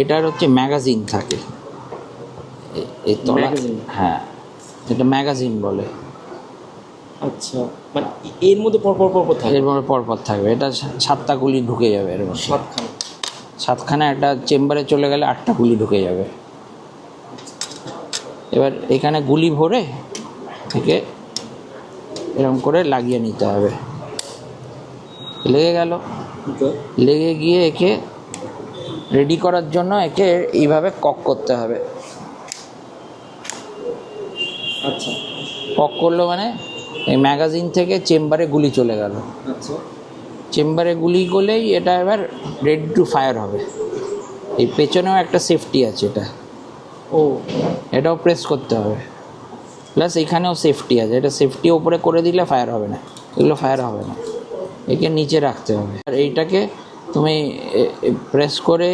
এটার হচ্ছে ম্যাগাজিন থাকে এই তলা। হ্যাঁ, এটা ম্যাগাজিন বলে। আচ্ছা, মানে এর মধ্যে পরপর থাকে? এর মধ্যে পরপর থাকবে। এটা 7টা গুলি ঢুকে যাবে এর মধ্যে। 7খানা একটা চেম্বারে চলে গেলে 8টা গুলি ঢুকে যাবে। এবার এখানে গুলি ভরে থেকে এরকম করে লাগিয়ে নিতে হবে। লেগে গেল, লেগে গিয়ে একে রেডি করার জন্য একে এইভাবে কক করতে হবে। আচ্ছা, কক করলো মানে এই ম্যাগাজিন থেকে চেম্বারে গুলি চলে গেল। আচ্ছা, চেম্বারে গুলি করলেই এটা এবার রেডি টু ফায়ার হবে। এই পেছনেও একটা সেফটি আছে, এটাও প্রেস করতে হবে। প্লাস এখানেও সেফটি আছে, এটা সেফটি ওপরে করে দিলে ফায়ার হবে না, এগুলো ফায়ার হবে না। একে নিচে রাখতে হবে। আর এইটাকে তুমি প্রেস করে